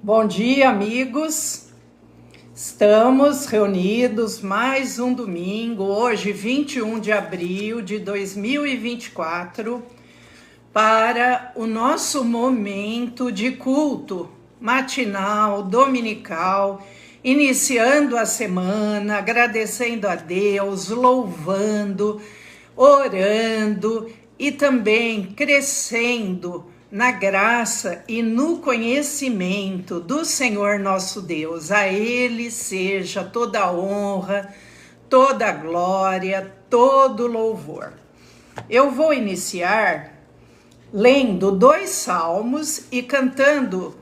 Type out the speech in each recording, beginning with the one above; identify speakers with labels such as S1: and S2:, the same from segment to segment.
S1: Bom dia, amigos. Estamos reunidos mais um domingo, hoje 21 de abril de 2024, para o nosso momento de culto matinal, dominical, iniciando a semana, agradecendo a Deus, louvando, orando e também crescendo na graça e no conhecimento do Senhor nosso Deus. A Ele seja toda a honra, toda a glória, todo o louvor. Eu vou iniciar lendo 2 salmos e cantando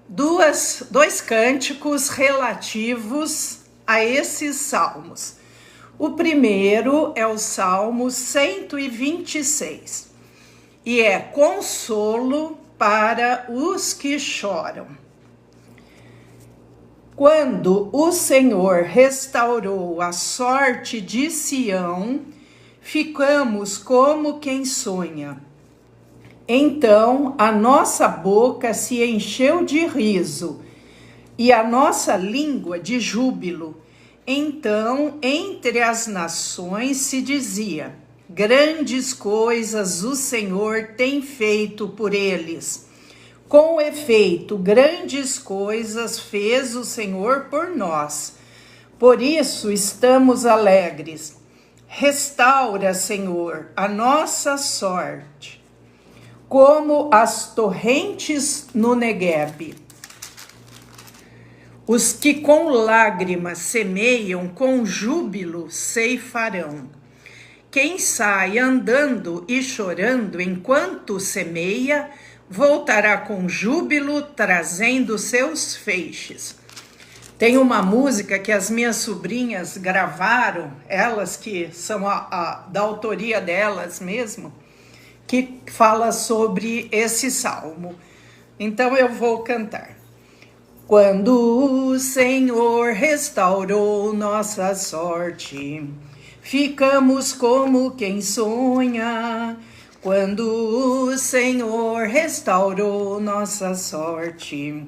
S1: dois cânticos relativos a esses salmos. O primeiro é o Salmo 126. E é consolo para os que choram. Quando o Senhor restaurou a sorte de Sião, ficamos como quem sonha. Então a nossa boca se encheu de riso e a nossa língua de júbilo. Então, entre as nações se dizia: grandes coisas o Senhor tem feito por eles. Com efeito, grandes coisas fez o Senhor por nós. Por isso estamos alegres. Restaura, Senhor, a nossa sorte, como as torrentes no Neguebe. Os que com lágrimas semeiam, com júbilo ceifarão. Quem sai andando e chorando enquanto semeia, voltará com júbilo, trazendo seus feixes. Tem uma música que as minhas sobrinhas gravaram, elas que são da autoria delas mesmo, que fala sobre esse salmo. Então eu vou cantar. Quando o Senhor restaurou nossa sorte, ficamos como quem sonha. Quando o Senhor restaurou nossa sorte,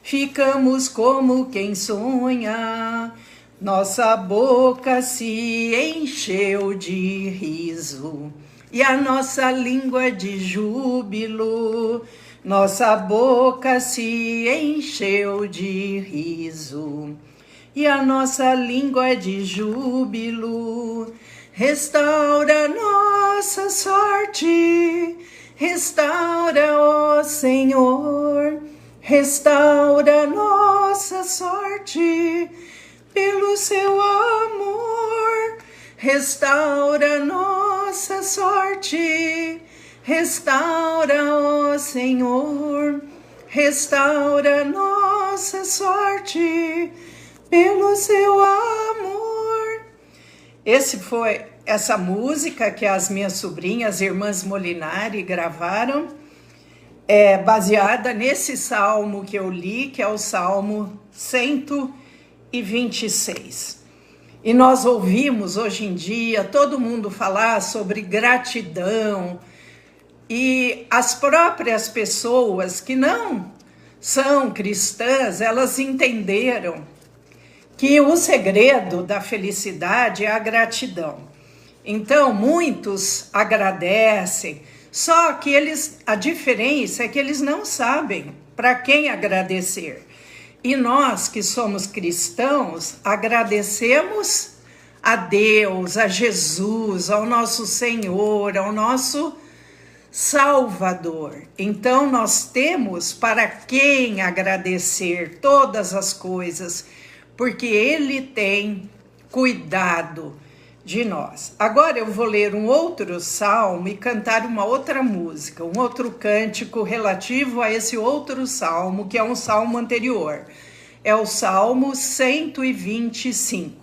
S1: ficamos como quem sonha. Nossa boca se encheu de riso e a nossa língua de júbilo. Nossa boca se encheu de riso e a nossa língua de júbilo. Restaura nossa sorte, restaura, ó Senhor, restaura nossa sorte pelo seu amor. Restaura nossa sorte, restaura, ó Senhor, restaura nossa sorte pelo seu amor. Essa música que as minhas sobrinhas, irmãs Molinari, gravaram, é baseada nesse salmo que eu li, que é o Salmo 126. E nós ouvimos hoje em dia todo mundo falar sobre gratidão, e as próprias pessoas que não são cristãs, elas entenderam que o segredo da felicidade é a gratidão. Então, muitos agradecem, só que a diferença é que eles não sabem para quem agradecer. E nós que somos cristãos, agradecemos a Deus, a Jesus, ao nosso Senhor, ao nosso Salvador. Então, nós temos para quem agradecer todas as coisas, porque Ele tem cuidado de nós. Agora eu vou ler um outro salmo e cantar uma outra música, um outro cântico relativo a esse outro salmo, que é um salmo anterior. É o Salmo 125.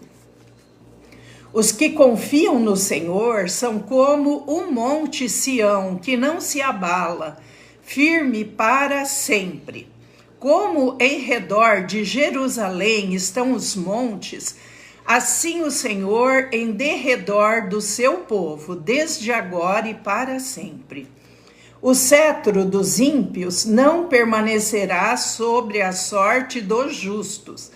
S1: Os que confiam no Senhor são como o monte Sião, que não se abala, firme para sempre. Como em redor de Jerusalém estão os montes, assim o Senhor em derredor do seu povo, desde agora e para sempre. O cetro dos ímpios não permanecerá sobre a sorte dos justos,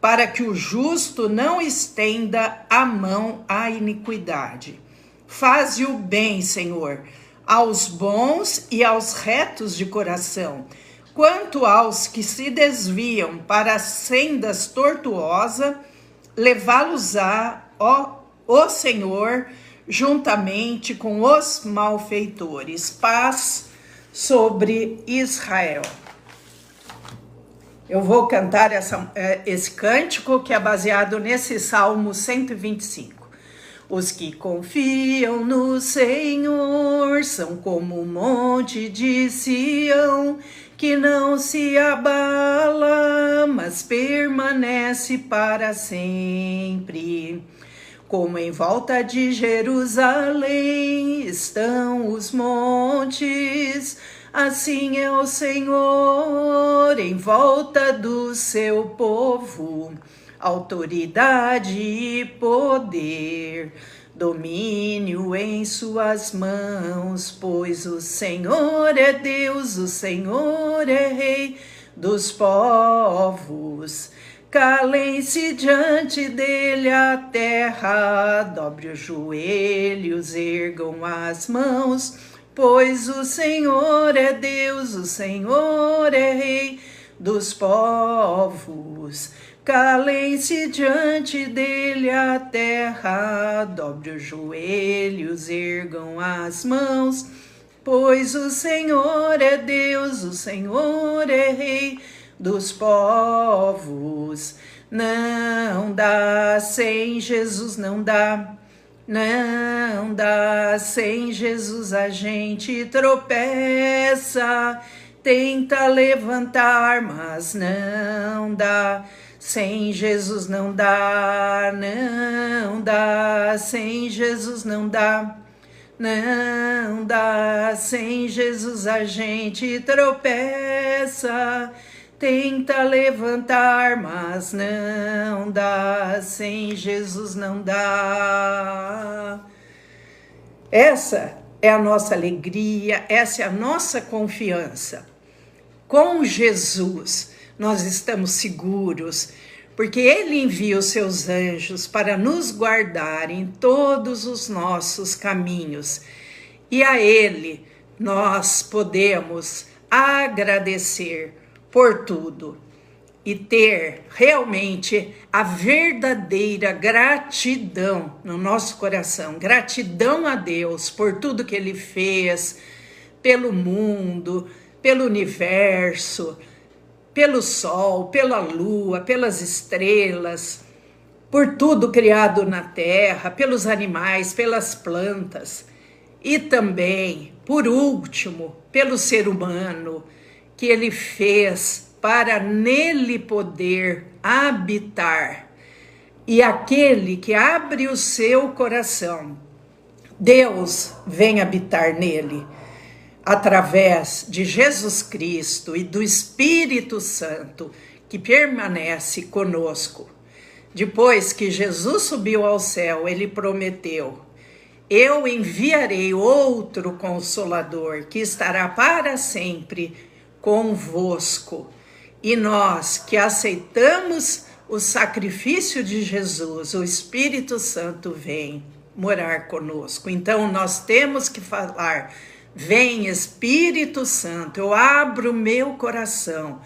S1: para que o justo não estenda a mão à iniquidade. Faze o bem, Senhor, aos bons e aos retos de coração. Quanto aos que se desviam para sendas tortuosas, levá-los-á, ó Senhor, juntamente com os malfeitores. Paz sobre Israel. Eu vou cantar esse cântico que é baseado nesse Salmo 125. Os que confiam no Senhor são como o monte de Sião, que não se abala, mas permanece para sempre. Como em volta de Jerusalém estão os montes, assim é o Senhor em volta do seu povo. Autoridade e poder, domínio em suas mãos, pois o Senhor é Deus, o Senhor é Rei dos povos. Calem-se diante dele a terra, dobre os joelhos, ergam as mãos, pois o Senhor é Deus, o Senhor é Rei dos povos. Calem-se diante dele a terra, dobre os joelhos, ergam as mãos, pois o Senhor é Deus, o Senhor é Rei dos povos. Não dá sem Jesus, não dá. Não dá sem Jesus, a gente tropeça, tenta levantar, mas não dá. Sem Jesus não dá, não dá. Sem Jesus não dá, não dá. Sem Jesus a gente tropeça, tenta levantar, mas não dá. Sem Jesus não dá. Essa é a nossa alegria, essa é a nossa confiança. Com Jesus nós estamos seguros, porque Ele envia os seus anjos para nos guardar em todos os nossos caminhos. E a Ele nós podemos agradecer por tudo e ter realmente a verdadeira gratidão no nosso coração. Gratidão a Deus por tudo que Ele fez, pelo mundo, pelo universo, pelo sol, pela lua, pelas estrelas, por tudo criado na terra, pelos animais, pelas plantas e também, por último, pelo ser humano que Ele fez para nele poder habitar. E aquele que abre o seu coração, Deus vem habitar nele, através de Jesus Cristo e do Espírito Santo, que permanece conosco. Depois que Jesus subiu ao céu, Ele prometeu: eu enviarei outro Consolador, que estará para sempre convosco. E nós que aceitamos o sacrifício de Jesus, o Espírito Santo vem morar conosco. Então nós temos que falar: vem Espírito Santo, eu abro o meu coração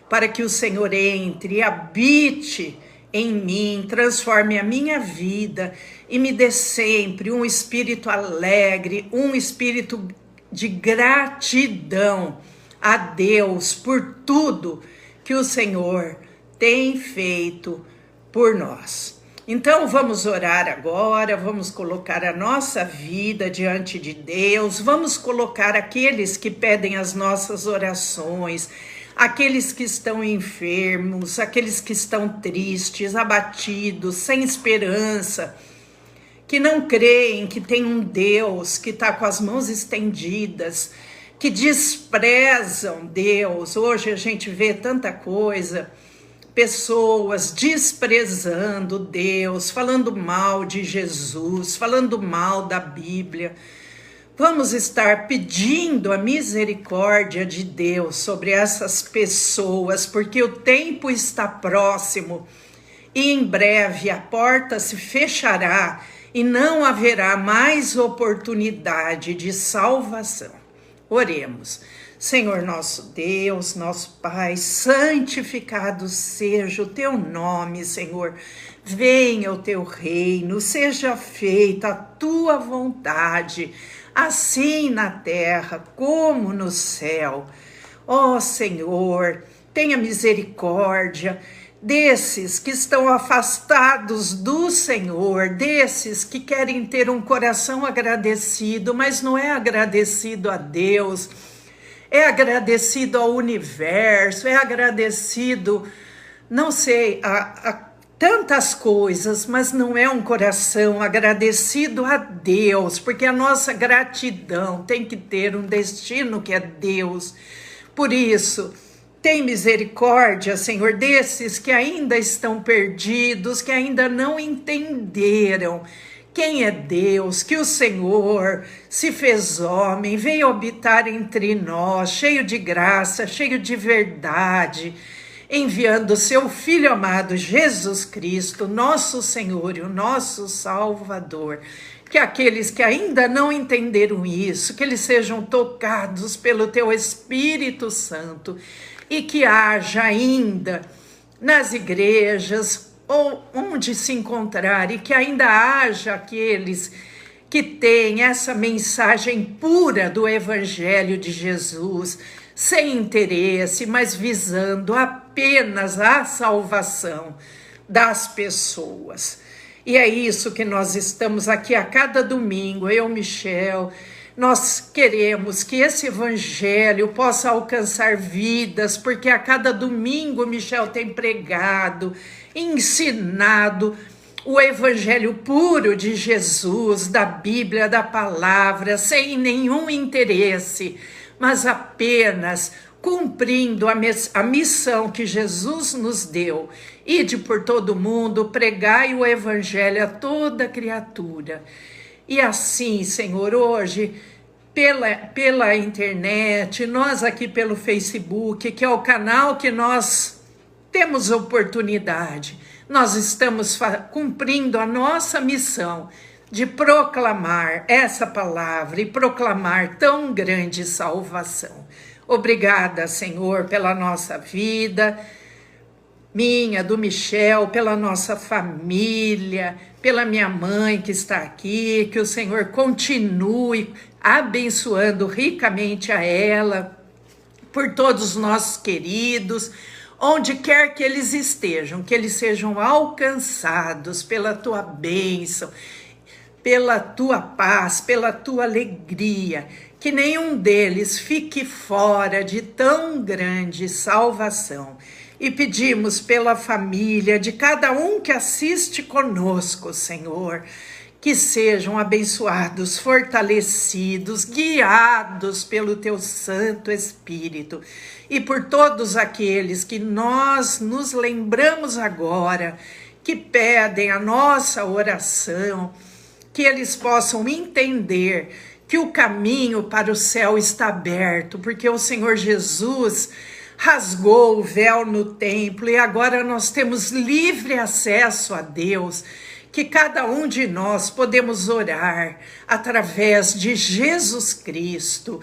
S1: para que o Senhor entre e habite em mim, transforme a minha vida e me dê sempre um espírito alegre, um espírito de gratidão a Deus por tudo que o Senhor tem feito por nós. Então vamos orar agora, vamos colocar a nossa vida diante de Deus, vamos colocar aqueles que pedem as nossas orações, aqueles que estão enfermos, aqueles que estão tristes, abatidos, sem esperança, que não creem que tem um Deus que está com as mãos estendidas, que desprezam Deus. Hoje a gente vê tanta coisa, pessoas desprezando Deus, falando mal de Jesus, falando mal da Bíblia. Vamos estar pedindo a misericórdia de Deus sobre essas pessoas, porque o tempo está próximo e em breve a porta se fechará e não haverá mais oportunidade de salvação. Oremos. Senhor nosso Deus, nosso Pai, santificado seja o teu nome, Senhor. Venha o teu reino, seja feita a tua vontade, assim na terra como no céu. Ó Senhor, tenha misericórdia desses que estão afastados do Senhor, desses que querem ter um coração agradecido, mas não é agradecido a Deus, é agradecido ao universo, é agradecido, não sei, a tantas coisas, mas não é um coração agradecido a Deus, porque a nossa gratidão tem que ter um destino que é Deus. Por isso, tem misericórdia, Senhor, desses que ainda estão perdidos, que ainda não entenderam quem é Deus, que o Senhor se fez homem, veio habitar entre nós, cheio de graça, cheio de verdade, enviando seu Filho amado, Jesus Cristo, nosso Senhor e o nosso Salvador. Que aqueles que ainda não entenderam isso, que eles sejam tocados pelo teu Espírito Santo e que haja ainda nas igrejas ou onde se encontrar, e que ainda haja aqueles que têm essa mensagem pura do Evangelho de Jesus, sem interesse, mas visando apenas a salvação das pessoas. E é isso que nós estamos aqui a cada domingo, eu, Michel. Nós queremos que esse evangelho possa alcançar vidas, porque a cada domingo Michel tem pregado, ensinado o evangelho puro de Jesus, da Bíblia, da palavra, sem nenhum interesse, mas apenas cumprindo a missão que Jesus nos deu. Ide por todo mundo, pregai o evangelho a toda criatura. E assim, Senhor, hoje, pela internet, nós aqui pelo Facebook, que é o canal que nós temos oportunidade, nós estamos cumprindo a nossa missão de proclamar essa palavra e proclamar tão grande salvação. Obrigada, Senhor, pela nossa vida, minha, do Michel, pela nossa família, pela minha mãe que está aqui, que o Senhor continue abençoando ricamente a ela, por todos os nossos queridos, onde quer que eles estejam, que eles sejam alcançados pela tua bênção, pela tua paz, pela tua alegria, que nenhum deles fique fora de tão grande salvação. E pedimos pela família de cada um que assiste conosco, Senhor, que sejam abençoados, fortalecidos, guiados pelo teu Santo Espírito. E por todos aqueles que nós nos lembramos agora, que pedem a nossa oração, que eles possam entender que o caminho para o céu está aberto, porque o Senhor Jesus rasgou o véu no templo e agora nós temos livre acesso a Deus, que cada um de nós podemos orar através de Jesus Cristo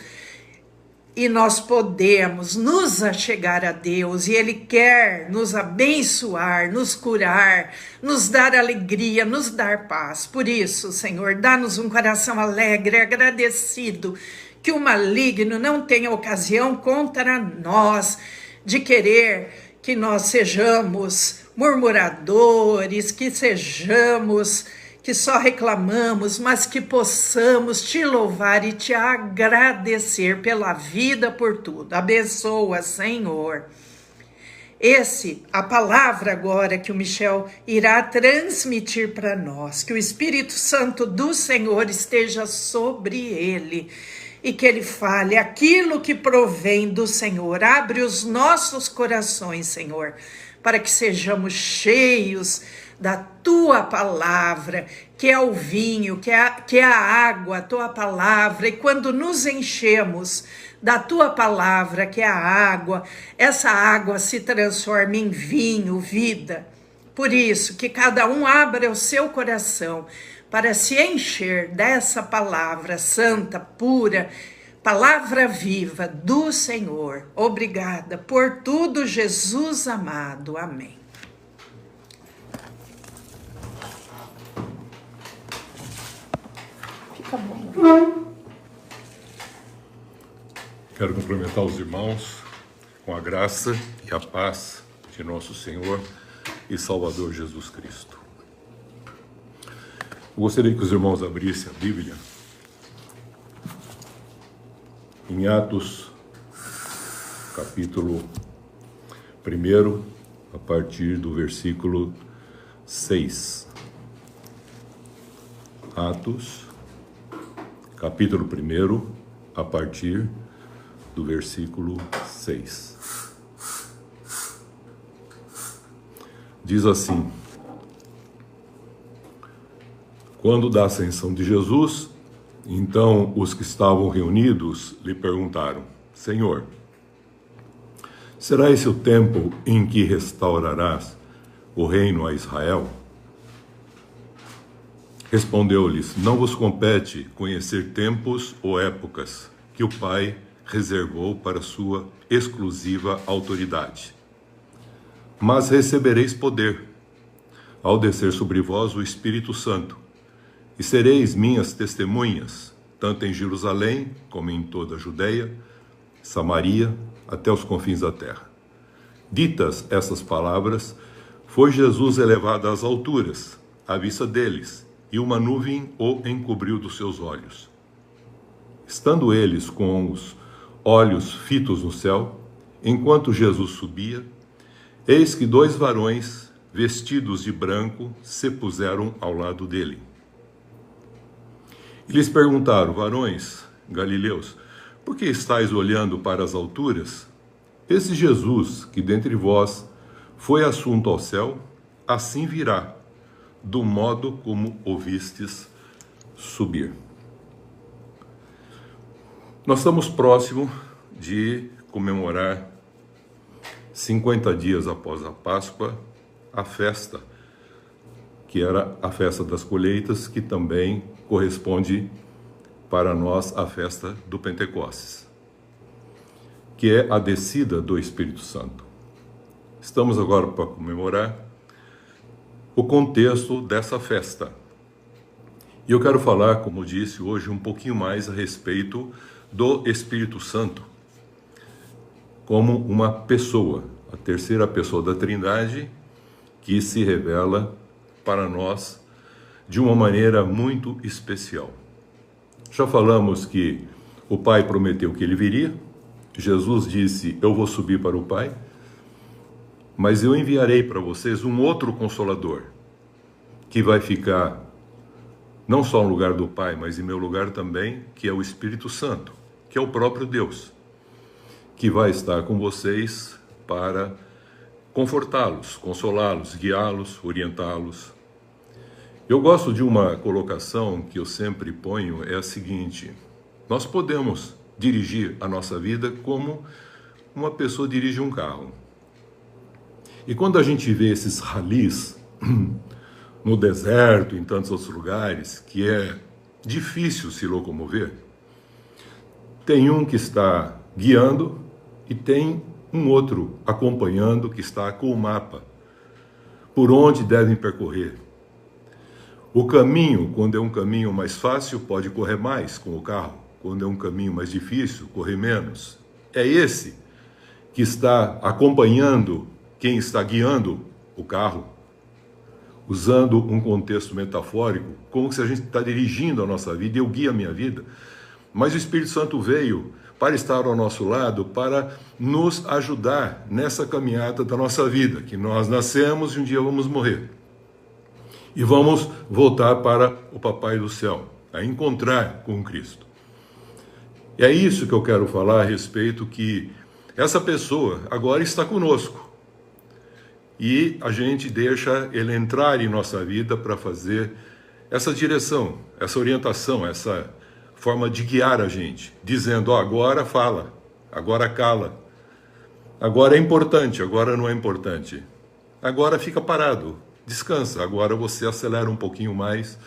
S1: e nós podemos nos achegar a Deus e Ele quer nos abençoar, nos curar, nos dar alegria, nos dar paz. Por isso, Senhor, dá-nos um coração alegre, agradecido, que o maligno não tenha ocasião contra nós de querer que nós sejamos murmuradores, que só reclamamos, mas que possamos te louvar e te agradecer pela vida, por tudo. Abençoa, Senhor. A palavra agora que o Michel irá transmitir para nós, que o Espírito Santo do Senhor esteja sobre ele e que ele fale aquilo que provém do Senhor. Abre os nossos corações, Senhor, para que sejamos cheios da tua palavra, que é o vinho, que é a água, a tua palavra. E quando nos enchemos da tua palavra, que é a água, essa água se transforma em vinho, vida. Por isso, que cada um abra o seu coração para se encher dessa palavra santa, pura, palavra viva do Senhor. Obrigada por tudo, Jesus amado. Amém. Fica bom.
S2: Quero cumprimentar os irmãos com a graça e a paz de nosso Senhor e Salvador Jesus Cristo. Eu gostaria que os irmãos abrissem a Bíblia em Atos, capítulo 1, a partir do versículo 6. Atos, capítulo 1, a partir do versículo 6. Diz assim: quando da ascensão de Jesus, então os que estavam reunidos lhe perguntaram: Senhor, será esse o tempo em que restaurarás o reino a Israel? Respondeu-lhes: não vos compete conhecer tempos ou épocas que o Pai reservou para sua exclusiva autoridade. Mas recebereis poder, ao descer sobre vós o Espírito Santo, e sereis minhas testemunhas, tanto em Jerusalém, como em toda a Judeia, Samaria, até os confins da terra. Ditas essas palavras, foi Jesus elevado às alturas, à vista deles, e uma nuvem o encobriu dos seus olhos. Estando eles com os olhos fitos no céu, enquanto Jesus subia, eis que 2 varões, vestidos de branco, se puseram ao lado dele. E lhes perguntaram: varões galileus, por que estáis olhando para as alturas? Esse Jesus, que dentre vós foi assunto ao céu, assim virá, do modo como o vistes subir. Nós estamos próximos de comemorar 50 dias após a Páscoa, a festa, que era a festa das colheitas, que também corresponde para nós à festa do Pentecostes, que é a descida do Espírito Santo. Estamos agora para comemorar o contexto dessa festa. E eu quero falar, como disse hoje, um pouquinho mais a respeito do Espírito Santo como uma pessoa, a terceira pessoa da Trindade, que se revela para nós de uma maneira muito especial. Já falamos que o Pai prometeu que ele viria, Jesus disse: eu vou subir para o Pai, mas eu enviarei para vocês um outro Consolador, que vai ficar não só no lugar do Pai, mas em meu lugar também, que é o Espírito Santo, que é o próprio Deus, que vai estar com vocês para confortá-los, consolá-los, guiá-los, orientá-los. Eu gosto de uma colocação que eu sempre ponho, é a seguinte: nós podemos dirigir a nossa vida como uma pessoa dirige um carro. E quando a gente vê esses ralis no deserto, em tantos outros lugares, que é difícil se locomover, tem um que está guiando e tem um outro acompanhando que está com o mapa, por onde devem percorrer. O caminho, quando é um caminho mais fácil, pode correr mais com o carro. Quando é um caminho mais difícil, correr menos. É esse que está acompanhando quem está guiando o carro, usando um contexto metafórico, como se a gente está dirigindo a nossa vida, eu guio a minha vida. Mas o Espírito Santo veio para estar ao nosso lado, para nos ajudar nessa caminhada da nossa vida, que nós nascemos e um dia vamos morrer. E vamos voltar para o Papai do Céu, a encontrar com Cristo. E é isso que eu quero falar a respeito, que essa pessoa agora está conosco. e a gente deixa ele entrar em nossa vida para fazer essa direção, essa orientação, essa forma de guiar a gente, dizendo, agora fala, agora cala, agora é importante, agora não é importante, agora fica parado, descansa, agora você acelera um pouquinho mais.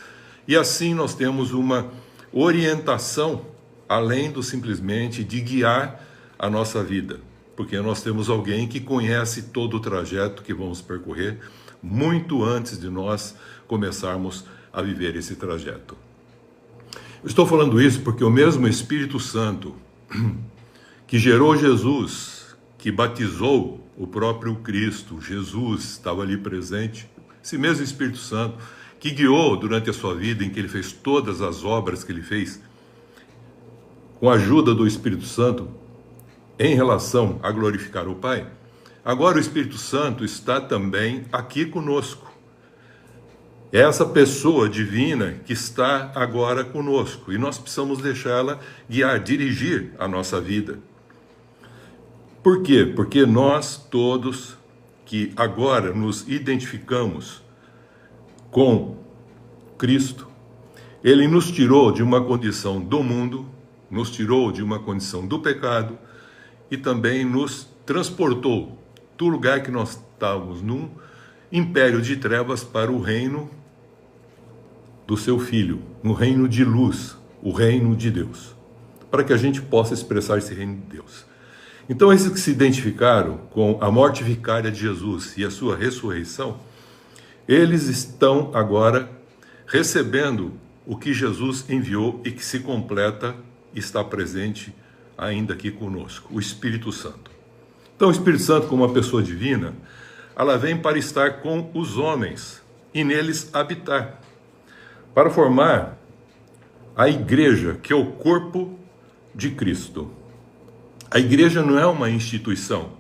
S2: E assim nós temos uma orientação, além do simplesmente de guiar a nossa vida, porque nós temos alguém que conhece todo o trajeto que vamos percorrer, muito antes de nós começarmos a viver esse trajeto. Eu estou falando isso porque o mesmo Espírito Santo que gerou Jesus, que batizou o próprio Cristo, Jesus estava ali presente, esse mesmo Espírito Santo que guiou durante a sua vida, em que ele fez todas as obras que ele fez, com a ajuda do Espírito Santo, em relação a glorificar o Pai, agora o Espírito Santo está também aqui conosco. É essa pessoa divina que está agora conosco, e nós precisamos deixá-la guiar, dirigir a nossa vida. Por quê? Porque nós todos que agora nos identificamos com Cristo, Ele nos tirou de uma condição do mundo, nos tirou de uma condição do pecado e também nos transportou do lugar que nós estávamos, num império de trevas, para o reino do seu Filho, no reino de luz, o reino de Deus, para que a gente possa expressar esse reino de Deus. Então, esses que se identificaram com a morte vicária de Jesus e a sua ressurreição, eles estão agora recebendo o que Jesus enviou e que se completa e está presente ainda aqui conosco, o Espírito Santo. Então, o Espírito Santo, como uma pessoa divina, ela vem para estar com os homens e neles habitar, para formar a igreja, que é o corpo de Cristo. A igreja não é uma instituição,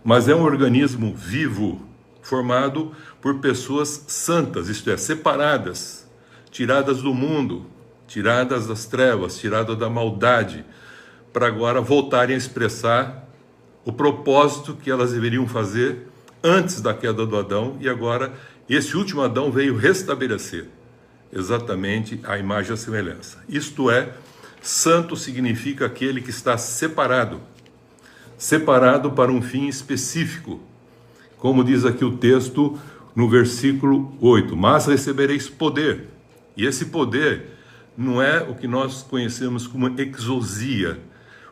S2: mas é um organismo vivo, formado por pessoas santas, isto é, separadas, tiradas do mundo, tiradas das trevas, tiradas da maldade, para agora voltarem a expressar o propósito que elas deveriam fazer antes da queda do Adão, e agora esse último Adão veio restabelecer exatamente a imagem e a semelhança. Isto é, santo significa aquele que está separado, separado para um fim específico, como diz aqui o texto no versículo 8, mas recebereis poder, e esse poder não é o que nós conhecemos como exousia,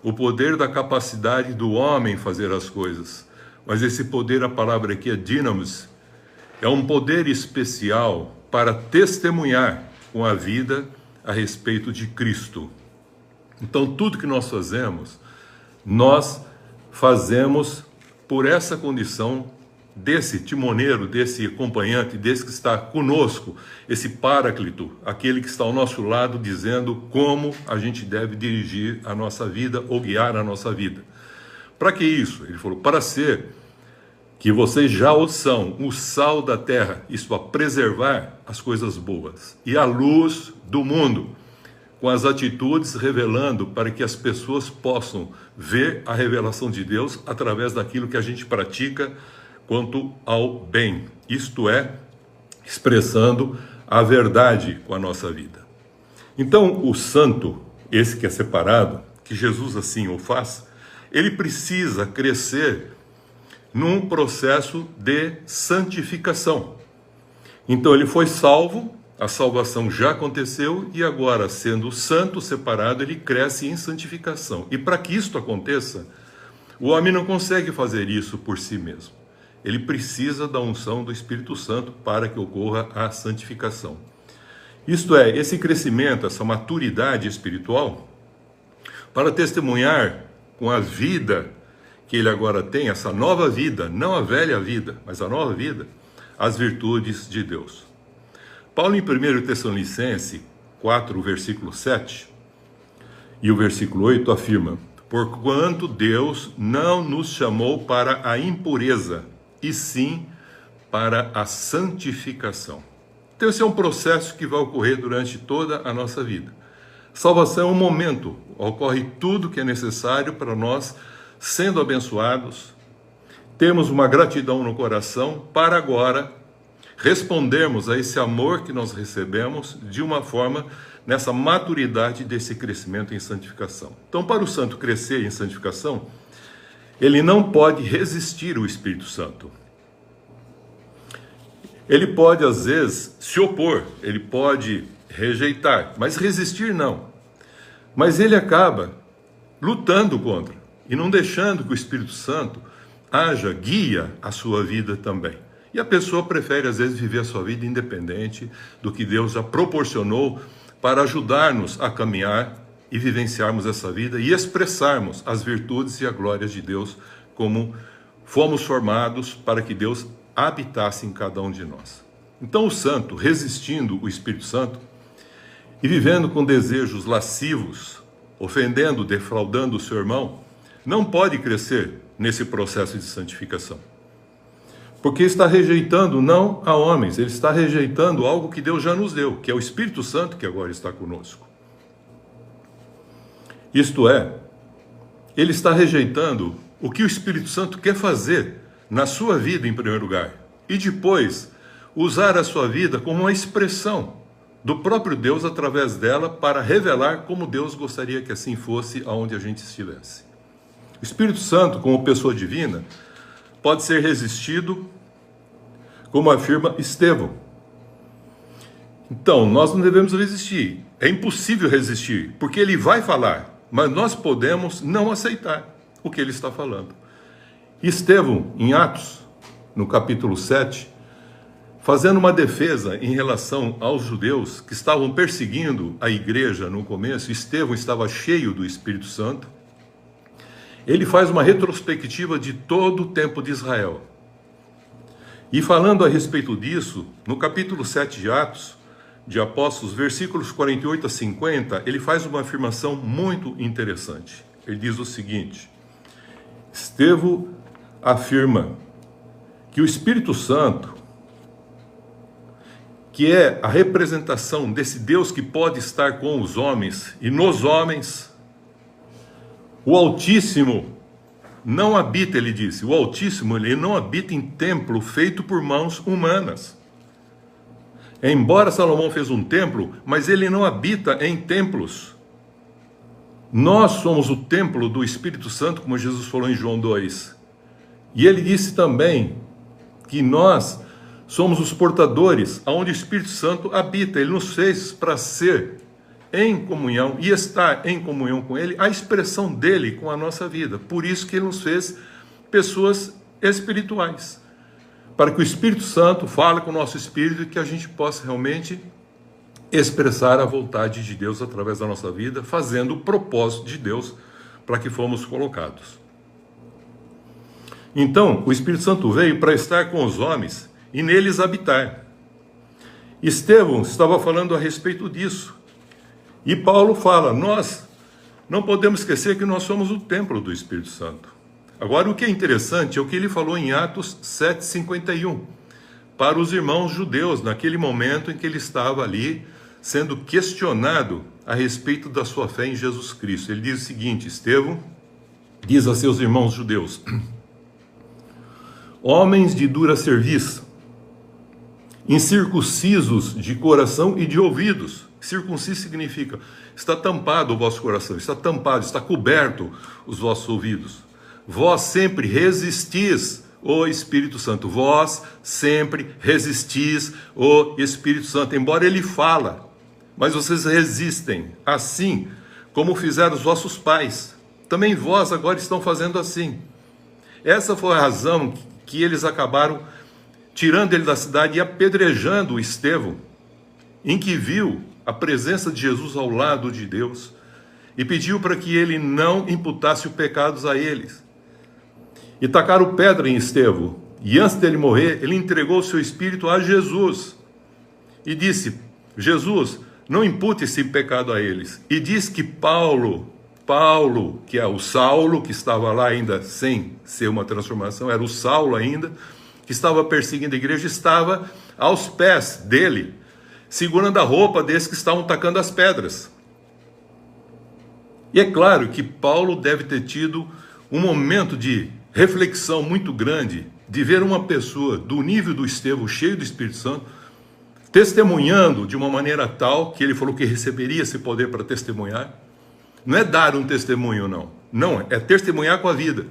S2: o poder da capacidade do homem fazer as coisas, mas esse poder, a palavra aqui é dínamos, é um poder especial para testemunhar com a vida a respeito de Cristo. Então, tudo que nós fazemos por essa condição desse timoneiro, desse acompanhante, desse que está conosco, esse paráclito, aquele que está ao nosso lado dizendo como a gente deve dirigir a nossa vida ou guiar a nossa vida. Para que isso? Ele falou, para ser que vocês já o são, o sal da terra, isto a preservar as coisas boas, e a luz do mundo, com as atitudes revelando para que as pessoas possam ver a revelação de Deus através daquilo que a gente pratica quanto ao bem, isto é, expressando a verdade com a nossa vida. Então, o santo, esse que é separado, que Jesus assim o faz, ele precisa crescer num processo de santificação. Então, ele foi salvo, a salvação já aconteceu, e agora, sendo santo, separado, ele cresce em santificação. E para que isto aconteça, o homem não consegue fazer isso por si mesmo. Ele precisa da unção do Espírito Santo para que ocorra a santificação. Isto é, esse crescimento, essa maturidade espiritual, para testemunhar com a vida que ele agora tem, essa nova vida, não a velha vida, mas a nova vida, as virtudes de Deus. Paulo, em 1 Tessalonicenses 4, versículo 7 e o versículo 8, afirma: porquanto Deus não nos chamou para a impureza, e sim para a santificação. Então esse é um processo que vai ocorrer durante toda a nossa vida. Salvação é um momento, ocorre tudo que é necessário para nós, sendo abençoados, termos uma gratidão no coração para agora respondermos a esse amor que nós recebemos de uma forma nessa maturidade desse crescimento em santificação. Então, para o santo crescer em santificação, ele não pode resistir ao Espírito Santo. Ele pode, às vezes, se opor, ele pode rejeitar, mas resistir não. Mas ele acaba lutando contra e não deixando que o Espírito Santo guia a sua vida também. E a pessoa prefere, às vezes, viver a sua vida independente do que Deus já proporcionou para ajudar-nos a caminhar e vivenciarmos essa vida e expressarmos as virtudes e a glória de Deus como fomos formados para que Deus habitasse em cada um de nós. Então o santo, resistindo o Espírito Santo e vivendo com desejos lascivos, ofendendo, defraudando o seu irmão, não pode crescer nesse processo de santificação. Porque está rejeitando não a homens, ele está rejeitando algo que Deus já nos deu, que é o Espírito Santo que agora está conosco. Isto é, ele está rejeitando o que o Espírito Santo quer fazer na sua vida em primeiro lugar, e depois usar a sua vida como uma expressão do próprio Deus através dela para revelar como Deus gostaria que assim fosse aonde a gente estivesse. O Espírito Santo, como pessoa divina, pode ser resistido, como afirma Estevão. Então, nós não devemos resistir. É impossível resistir, porque ele vai falar, mas nós podemos não aceitar o que ele está falando. Estevão, em Atos, no capítulo 7, fazendo uma defesa em relação aos judeus que estavam perseguindo a igreja no começo, Estevão estava cheio do Espírito Santo. Ele faz uma retrospectiva de todo o tempo de Israel. E falando a respeito disso, no capítulo 7 de Atos, de Apóstolos, versículos 48 a 50, ele faz uma afirmação muito interessante. Ele diz o seguinte: Estevão afirma que o Espírito Santo, que é a representação desse Deus que pode estar com os homens e nos homens, o Altíssimo não habita, ele disse, o Altíssimo ele não habita em templo feito por mãos humanas. Embora Salomão fez um templo, mas ele não habita em templos. Nós somos o templo do Espírito Santo, como Jesus falou em João 2. E ele disse também que nós somos os portadores aonde o Espírito Santo habita. Ele nos fez para ser em comunhão e estar em comunhão com ele, a expressão dele com a nossa vida. Por isso que ele nos fez pessoas espirituais, para que o Espírito Santo fale com o nosso espírito e que a gente possa realmente expressar a vontade de Deus através da nossa vida, fazendo o propósito de Deus para que fomos colocados. Então, o Espírito Santo veio para estar com os homens e neles habitar. Estevão estava falando a respeito disso. E Paulo fala, nós não podemos esquecer que nós somos o templo do Espírito Santo. Agora, o que é interessante é o que ele falou em Atos 7,51, para os irmãos judeus, naquele momento em que ele estava ali, sendo questionado a respeito da sua fé em Jesus Cristo. Ele diz o seguinte, Estevão diz a seus irmãos judeus: homens de dura cerviz, incircuncisos de coração e de ouvidos. Circunciso significa, está tampado o vosso coração, está tampado, está coberto os vossos ouvidos. Vós sempre resistis o Espírito Santo. Vós sempre resistis o Espírito Santo. Embora ele fala, mas vocês resistem, assim como fizeram os vossos pais. Também vós agora estão fazendo assim. Essa foi a razão que eles acabaram tirando ele da cidade e apedrejando o Estevão, em que viu a presença de Jesus ao lado de Deus, e pediu para que ele não imputasse os pecados a eles. E tacaram pedra em Estevão, e antes dele morrer, ele entregou o seu espírito a Jesus, e disse, Jesus, não impute esse pecado a eles. E diz que Paulo, que é o Saulo, que estava lá ainda sem ser uma transformação, era o Saulo ainda, que estava perseguindo a igreja, estava aos pés dele, segurando a roupa desses que estavam tacando as pedras. E é claro que Paulo deve ter tido um momento de reflexão muito grande de ver uma pessoa do nível do Estevão, cheio do Espírito Santo, testemunhando de uma maneira tal que ele falou que receberia esse poder para testemunhar. Não é dar um testemunho, não. Não, é testemunhar com a vida.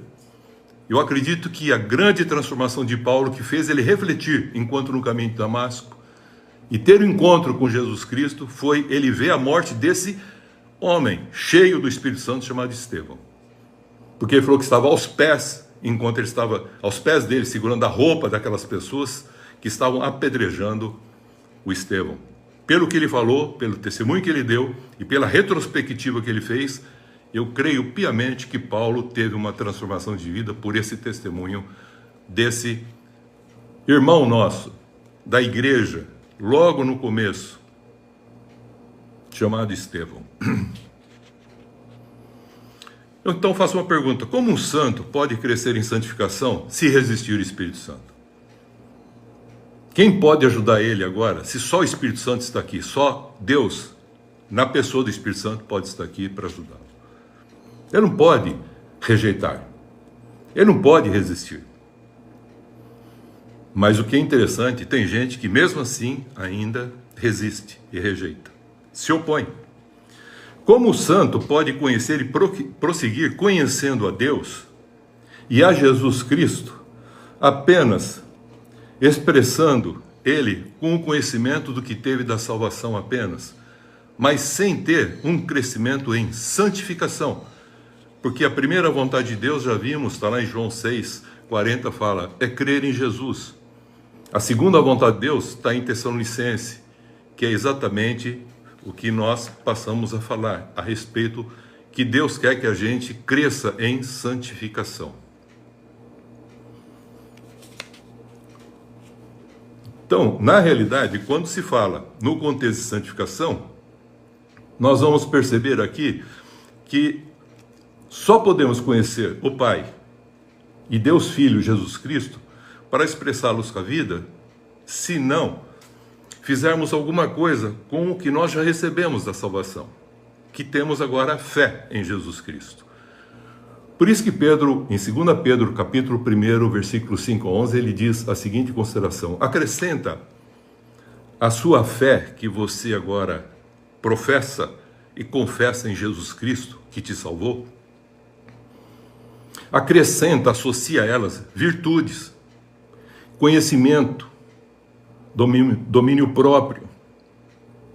S2: Eu acredito que a grande transformação de Paulo, que fez ele refletir enquanto no caminho de Damasco e ter um encontro com Jesus Cristo, foi ele ver a morte desse homem cheio do Espírito Santo chamado Estevão. Porque ele falou que estava aos pés, enquanto ele estava aos pés dele, segurando a roupa daquelas pessoas que estavam apedrejando o Estevão. Pelo que ele falou, pelo testemunho que ele deu e pela retrospectiva que ele fez, eu creio piamente que Paulo teve uma transformação de vida por esse testemunho desse irmão nosso, da igreja, logo no começo, chamado Estevão. Então faço uma pergunta: como um santo pode crescer em santificação se resistir ao Espírito Santo? Quem pode ajudar ele agora, se só o Espírito Santo está aqui? Só Deus, na pessoa do Espírito Santo, pode estar aqui para ajudá-lo. Ele não pode rejeitar. Ele não pode resistir. Mas o que é interessante, tem gente que mesmo assim ainda resiste e rejeita. Se opõe. Como o santo pode conhecer e prosseguir conhecendo a Deus e a Jesus Cristo apenas expressando ele com o conhecimento do que teve da salvação apenas, mas sem ter um crescimento em santificação? Porque a primeira vontade de Deus, já vimos, está lá em João 6:40, fala, é crer em Jesus. A segunda vontade de Deus está em Tessalonicenses, que é exatamente o que nós passamos a falar a respeito, que Deus quer que a gente cresça em santificação. Então, na realidade, quando se fala no contexto de santificação, nós vamos perceber aqui que só podemos conhecer o Pai e Deus Filho, Jesus Cristo, para expressá-los com a vida, se não fizermos alguma coisa com o que nós já recebemos da salvação, que temos agora a fé em Jesus Cristo. Por isso que Pedro, em 2 Pedro, capítulo 1, versículo 5 a 11, ele diz a seguinte consideração: acrescenta a sua fé que você agora professa e confessa em Jesus Cristo, que te salvou. Acrescenta, associa a elas virtudes, conhecimento, domínio próprio,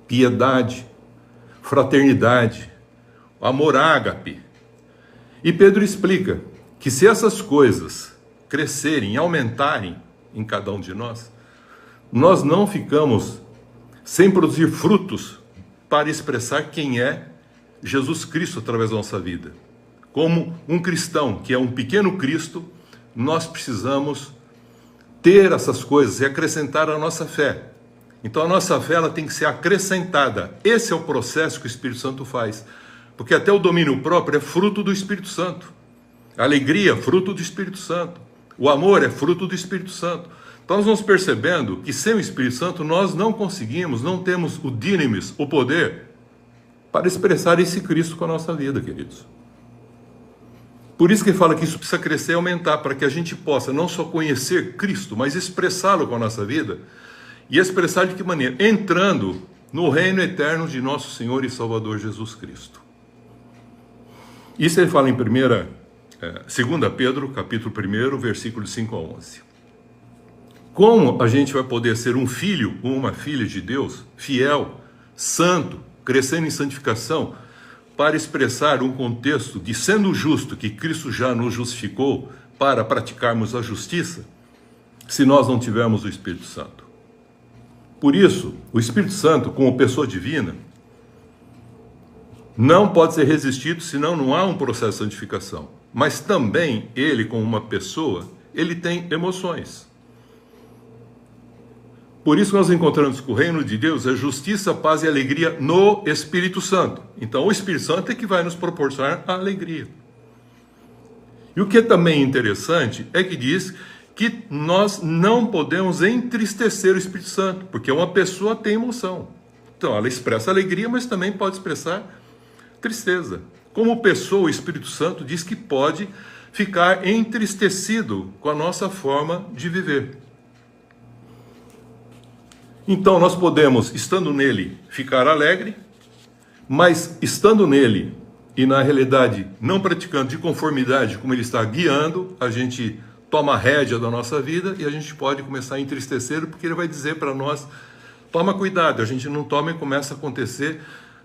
S2: piedade, fraternidade, amor ágape. E Pedro explica que se essas coisas crescerem, aumentarem em cada um de nós, nós não ficamos sem produzir frutos para expressar quem é Jesus Cristo através da nossa vida. Como um cristão, que é um pequeno Cristo, nós precisamos ter essas coisas e acrescentar a nossa fé. Então a nossa fé ela tem que ser acrescentada. Esse é o processo que o Espírito Santo faz. Porque até o domínio próprio é fruto do Espírito Santo. A alegria é fruto do Espírito Santo. O amor é fruto do Espírito Santo. Então nós vamos percebendo que sem o Espírito Santo nós não conseguimos, não temos o dynamis, o poder, para expressar esse Cristo com a nossa vida, queridos. Por isso que ele fala que isso precisa crescer e aumentar, para que a gente possa não só conhecer Cristo, mas expressá-lo com a nossa vida. E expressar de que maneira? Entrando no reino eterno de nosso Senhor e Salvador Jesus Cristo. Isso ele fala em 2 Pedro, capítulo 1, versículos 5 a 11. Como a gente vai poder ser um filho ou uma filha de Deus, fiel, santo, crescendo em santificação, para expressar um contexto de sendo justo, que Cristo já nos justificou, para praticarmos a justiça, se nós não tivermos o Espírito Santo? Por isso, o Espírito Santo, como pessoa divina, não pode ser resistido, senão não há um processo de santificação. Mas também ele, como uma pessoa, ele tem emoções. Por isso nós encontramos que o reino de Deus é justiça, paz e alegria no Espírito Santo. Então o Espírito Santo é que vai nos proporcionar a alegria. E o que é também interessante é que diz que nós não podemos entristecer o Espírito Santo, porque uma pessoa tem emoção. Então ela expressa alegria, mas também pode expressar tristeza. Como pessoa, o Espírito Santo diz que pode ficar entristecido com a nossa forma de viver. Então nós podemos, estando nele, ficar alegre, mas estando nele e na realidade não praticando de conformidade como ele está guiando, a gente toma a rédea da nossa vida e a gente pode começar a entristecer, porque ele vai dizer para nós, toma cuidado, a gente não toma e começa a acontecer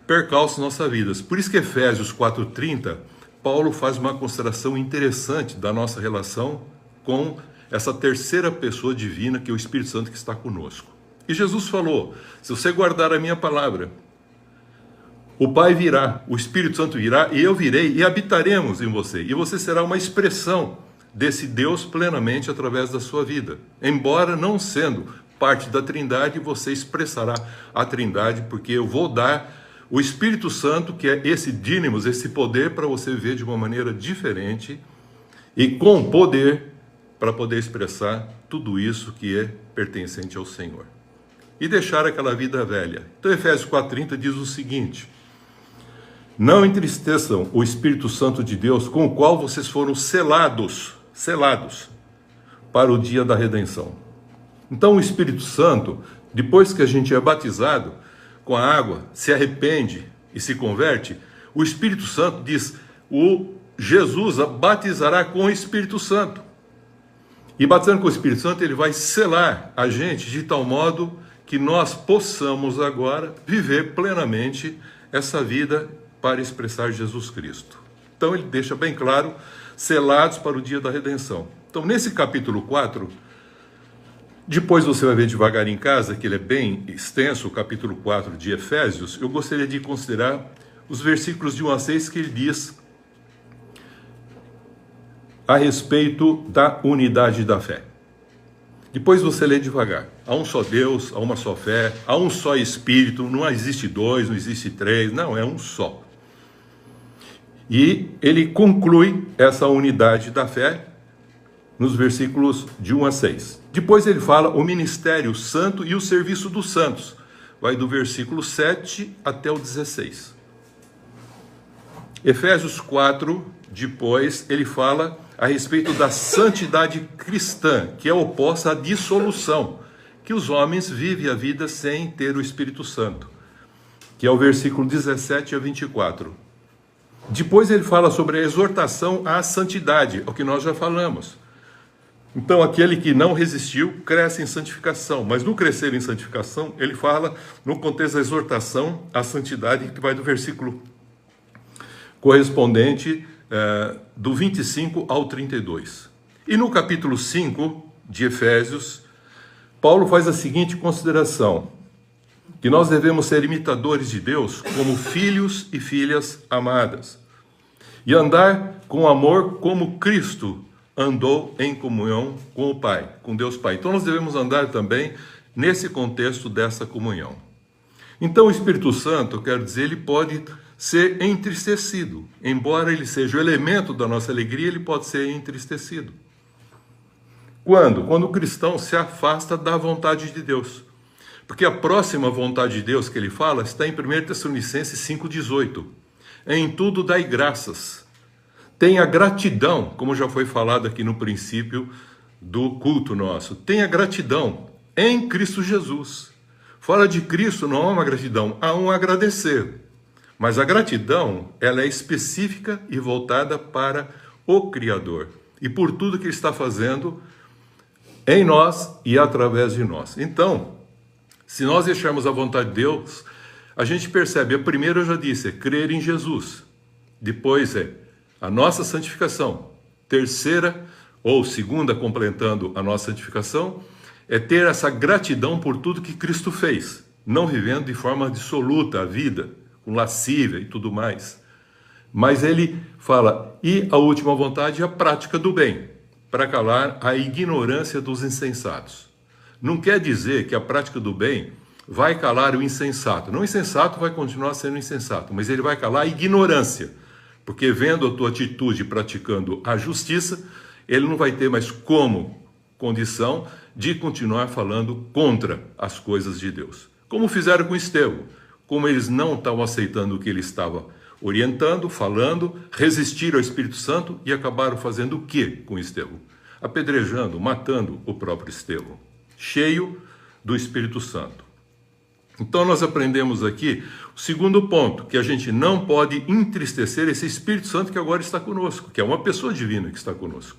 S2: percalços nas nossas vidas. Por isso que Efésios 4:30, Paulo faz uma consideração interessante da nossa relação com essa terceira pessoa divina, que é o Espírito Santo que está conosco. E Jesus falou, se você guardar a minha palavra, o Pai virá, o Espírito Santo virá, e eu virei, e habitaremos em você. E você será uma expressão desse Deus plenamente através da sua vida. Embora não sendo parte da Trindade, você expressará a Trindade, porque eu vou dar o Espírito Santo, que é esse dínamos, esse poder para você ver de uma maneira diferente e com poder para poder expressar tudo isso que é pertencente ao Senhor. E deixar aquela vida velha. Então Efésios 4:30 diz o seguinte: não entristeçam o Espírito Santo de Deus, com o qual vocês foram selados para o dia da redenção. Então o Espírito Santo, depois que a gente é batizado com a água, se arrepende e se converte, o Espírito Santo diz, o Jesus batizará com o Espírito Santo. E batizando com o Espírito Santo, ele vai selar a gente de tal modo que nós possamos agora viver plenamente essa vida para expressar Jesus Cristo. Então ele deixa bem claro, selados para o dia da redenção. Então nesse capítulo 4, depois você vai ver devagar em casa, que ele é bem extenso, o capítulo 4 de Efésios, eu gostaria de considerar os versículos de 1 a 6 que ele diz a respeito da unidade da fé. Depois você lê devagar. Há um só Deus, há uma só fé, há um só Espírito, não existe dois, não existe três, não, é um só. E ele conclui essa unidade da fé nos versículos de 1 a 6. Depois ele fala o ministério santo e o serviço dos santos. Vai do versículo 7 até o 16. Efésios 4, depois ele fala a respeito da santidade cristã, que é oposta à dissolução, que os homens vivem a vida sem ter o Espírito Santo, que é o versículo 17 a 24. Depois ele fala sobre a exortação à santidade, o que nós já falamos. Então aquele que não resistiu cresce em santificação, mas no crescer em santificação ele fala no contexto da exortação à santidade, que vai do versículo correspondente do 25 ao 32. E no capítulo 5 de Efésios, Paulo faz a seguinte consideração, que nós devemos ser imitadores de Deus como filhos e filhas amadas, e andar com amor como Cristo andou em comunhão com o Pai, com Deus Pai. Então nós devemos andar também nesse contexto dessa comunhão. Então o Espírito Santo, eu quero dizer, ele pode ser entristecido. Embora ele seja o elemento da nossa alegria, ele pode ser entristecido. Quando? Quando o cristão se afasta da vontade de Deus. Porque a próxima vontade de Deus que ele fala está em 1 Tessalonicenses 5,18. Em tudo dai graças. Tenha gratidão, como já foi falado aqui no princípio do culto nosso. Tenha gratidão em Cristo Jesus. Fora de Cristo não há uma gratidão, há um agradecer. Mas a gratidão, ela é específica e voltada para o Criador. E por tudo que Ele está fazendo em nós e através de nós. Então, se nós deixarmos a vontade de Deus, a gente percebe, a primeira eu já disse, é crer em Jesus. Depois é a nossa santificação. Terceira, ou segunda, completando a nossa santificação, é ter essa gratidão por tudo que Cristo fez. Não vivendo de forma dissoluta a vida, com lascívia e tudo mais. Mas ele fala, e a última vontade é a prática do bem, para calar a ignorância dos insensatos. Não quer dizer que a prática do bem vai calar o insensato. Não, o insensato vai continuar sendo insensato, mas ele vai calar a ignorância. Porque vendo a tua atitude praticando a justiça, ele não vai ter mais como condição de continuar falando contra as coisas de Deus. Como fizeram com Estevão. Como eles não estavam aceitando o que ele estava orientando, falando, resistiram ao Espírito Santo e acabaram fazendo o quê com Estevão? Apedrejando, matando o próprio Estevão, cheio do Espírito Santo. Então nós aprendemos aqui o segundo ponto, que a gente não pode entristecer esse Espírito Santo que agora está conosco, que é uma pessoa divina que está conosco.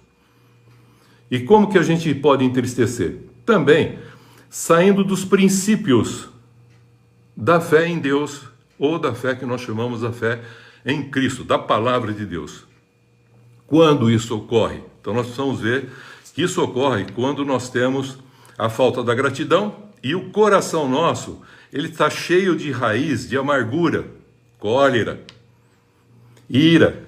S2: E como que a gente pode entristecer? Também saindo dos princípios da fé em Deus, ou da fé que nós chamamos da fé em Cristo, da palavra de Deus. Quando isso ocorre? Então nós precisamos ver que isso ocorre quando nós temos a falta da gratidão e o coração nosso, ele está cheio de raiz, de amargura, cólera, ira,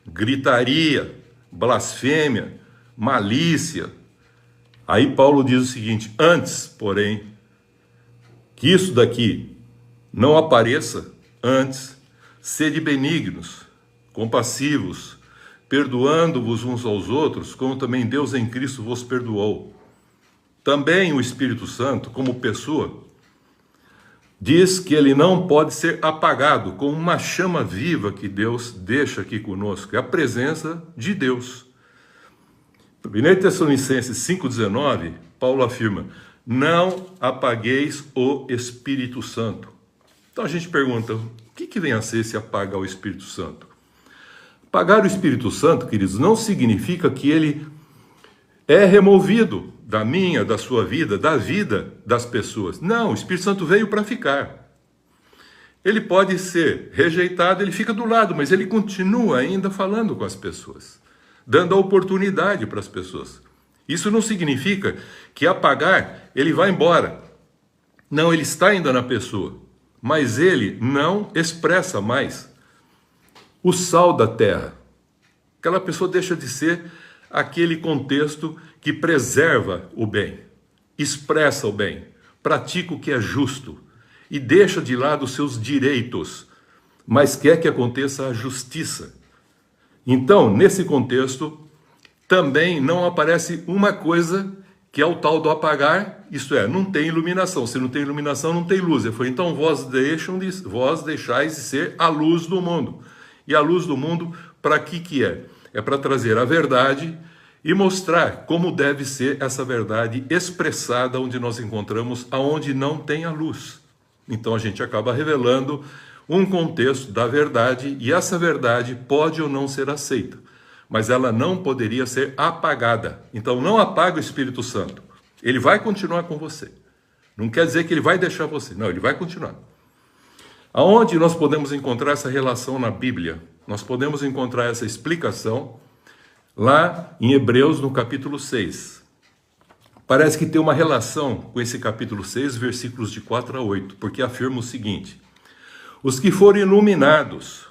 S2: gritaria, blasfêmia, malícia. Aí Paulo diz o seguinte: antes, porém, que isso daqui não apareça, antes, sede benignos, compassivos, perdoando-vos uns aos outros, como também Deus em Cristo vos perdoou. Também o Espírito Santo, como pessoa, diz que ele não pode ser apagado, como uma chama viva que Deus deixa aqui conosco, é a presença de Deus. Em 1 Tessalonicenses 5,19, Paulo afirma: não apagueis o Espírito Santo. Então a gente pergunta, o que vem a ser esse apagar o Espírito Santo? Apagar o Espírito Santo, queridos, não significa que ele é removido da minha, da sua vida, da vida das pessoas. Não, o Espírito Santo veio para ficar. Ele pode ser rejeitado, ele fica do lado, mas ele continua ainda falando com as pessoas, dando a oportunidade para as pessoas. Isso não significa que apagar, ele vai embora. Não, ele está ainda na pessoa, mas ele não expressa mais o sal da terra. Aquela pessoa deixa de ser aquele contexto que preserva o bem, expressa o bem, pratica o que é justo e deixa de lado os seus direitos, mas quer que aconteça a justiça. Então, nesse contexto, também não aparece uma coisa que é o tal do apagar, isto é, não tem iluminação. Se não tem iluminação, não tem luz. Ele falou, então vós deixais de ser a luz do mundo. E a luz do mundo, para que é? É para trazer a verdade e mostrar como deve ser essa verdade expressada onde nós encontramos, aonde não tem a luz. Então a gente acaba revelando um contexto da verdade, e essa verdade pode ou não ser aceita, mas ela não poderia ser apagada. Então não apaga o Espírito Santo, ele vai continuar com você. Não quer dizer que ele vai deixar você, não, ele vai continuar. Aonde nós podemos encontrar essa relação na Bíblia? Nós podemos encontrar essa explicação lá em Hebreus, no capítulo 6. Parece que tem uma relação com esse capítulo 6, versículos de 4 a 8, porque afirma o seguinte: os que forem iluminados,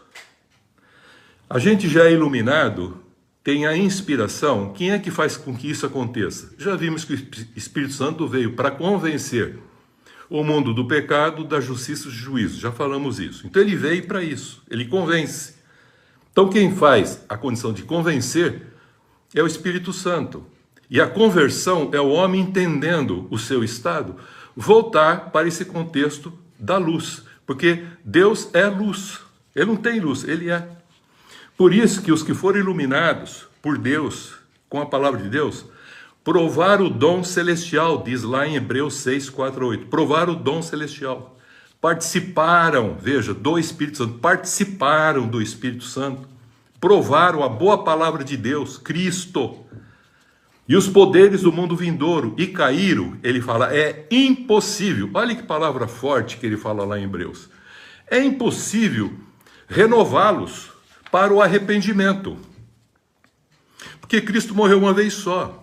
S2: a gente já é iluminado, tem a inspiração. Quem é que faz com que isso aconteça? Já vimos que o Espírito Santo veio para convencer o mundo do pecado, da justiça e do juízo. Já falamos isso. Então ele veio para isso, ele convence. Então quem faz a condição de convencer é o Espírito Santo. E a conversão é o homem entendendo o seu estado, voltar para esse contexto da luz. Porque Deus é luz, ele não tem luz, ele é. Por isso que os que forem iluminados por Deus, com a palavra de Deus, provar o dom celestial, diz lá em Hebreus 6, 4 a 8, provar o dom celestial. Participaram, veja, do Espírito Santo, participaram do Espírito Santo, provaram a boa palavra de Deus, Cristo, e os poderes do mundo vindouro, e caíram, ele fala, é impossível, olha que palavra forte que ele fala lá em Hebreus, é impossível renová-los para o arrependimento, porque Cristo morreu uma vez só.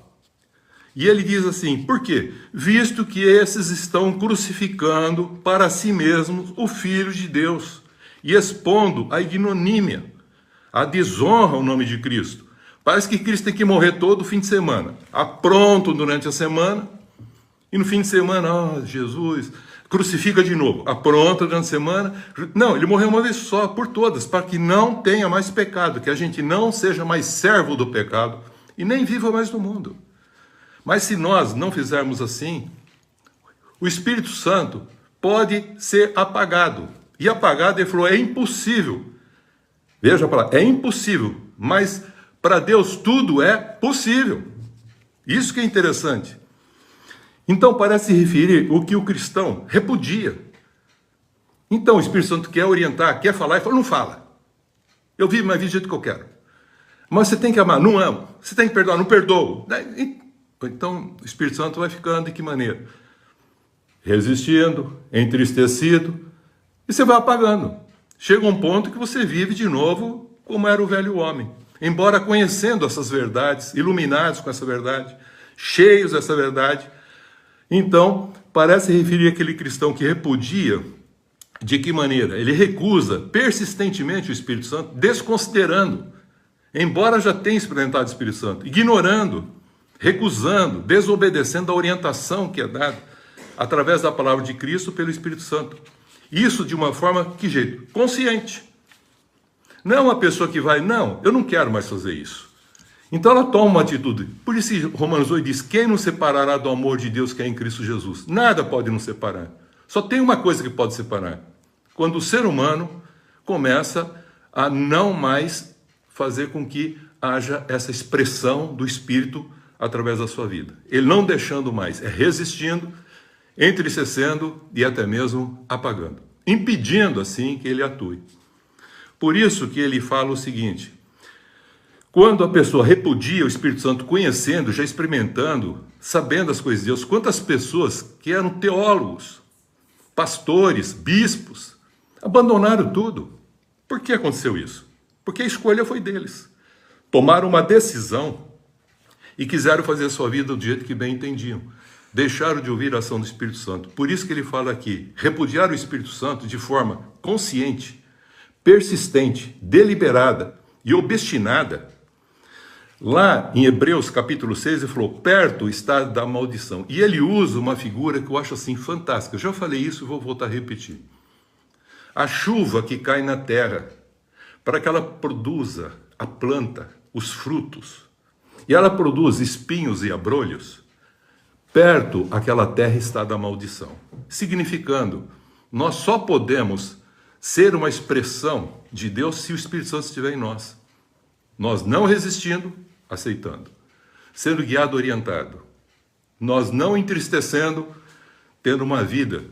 S2: E ele diz assim, por quê? Visto que esses estão crucificando para si mesmos o Filho de Deus e expondo a ignomínia, a desonra ao nome de Cristo. Parece que Cristo tem que morrer todo fim de semana. Aprontam durante a semana e no fim de semana, Jesus, crucifica de novo. Apronta durante a semana. Não, ele morreu uma vez só, por todas, para que não tenha mais pecado, que a gente não seja mais servo do pecado e nem viva mais no mundo. Mas se nós não fizermos assim, o Espírito Santo pode ser apagado. E apagado, ele falou, é impossível Veja a palavra, é impossível, mas para Deus tudo é possível. Isso que é interessante. Então parece referir o que o cristão repudia. Então o Espírito Santo quer orientar, quer falar, e fala, não fala. Eu vivo minha vida do jeito que eu quero. Mas você tem que amar, não amo. Você tem que perdoar, não perdoo. Então o Espírito Santo vai ficando de que maneira? Resistindo, entristecido, e você vai apagando. Chega um ponto que você vive de novo como era o velho homem. Embora conhecendo essas verdades, iluminados com essa verdade, cheios dessa verdade. Então, parece referir aquele cristão que repudia, de que maneira? Ele recusa persistentemente o Espírito Santo, desconsiderando, embora já tenha experimentado o Espírito Santo, ignorando, recusando, desobedecendo a orientação que é dada através da palavra de Cristo pelo Espírito Santo. Isso de uma forma, que jeito? Consciente. Não é uma pessoa que vai, não, eu não quero mais fazer isso. Então ela toma uma atitude. Por isso Romanos 8 diz, quem nos separará do amor de Deus que é em Cristo Jesus? Nada pode nos separar. Só tem uma coisa que pode separar. Quando o ser humano começa a não mais fazer com que haja essa expressão do Espírito através da sua vida. Ele não deixando mais, é resistindo, entristecendo e até mesmo apagando. Impedindo assim que ele atue. Por isso que ele fala o seguinte, quando a pessoa repudia o Espírito Santo, conhecendo, já experimentando, sabendo as coisas de Deus, quantas pessoas que eram teólogos, pastores, bispos, abandonaram tudo. Por que aconteceu isso? Porque a escolha foi deles. Tomaram uma decisão e quiseram fazer a sua vida do jeito que bem entendiam. Deixaram de ouvir a ação do Espírito Santo. Por isso que ele fala aqui, repudiar o Espírito Santo de forma consciente, persistente, deliberada e obstinada. Lá em Hebreus capítulo 6, ele falou, perto está da maldição. E ele usa uma figura que eu acho assim fantástica. Eu já falei isso e vou voltar a repetir. A chuva que cai na terra, para que ela produza a planta, os frutos, e ela produz espinhos e abrolhos, perto aquela terra está da maldição. Significando, nós só podemos ser uma expressão de Deus se o Espírito Santo estiver em nós. Nós não resistindo, aceitando. Sendo guiado, orientado. Nós não entristecendo, tendo uma vida